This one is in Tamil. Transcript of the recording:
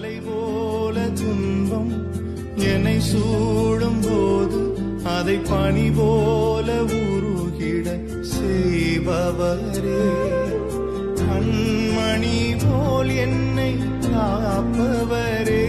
மலை போல துன்பம் என்னை சூடும் போது அதை பனி போல உருகிட செய்பவரே, கண்மணி போல் என்னை காப்பவரே,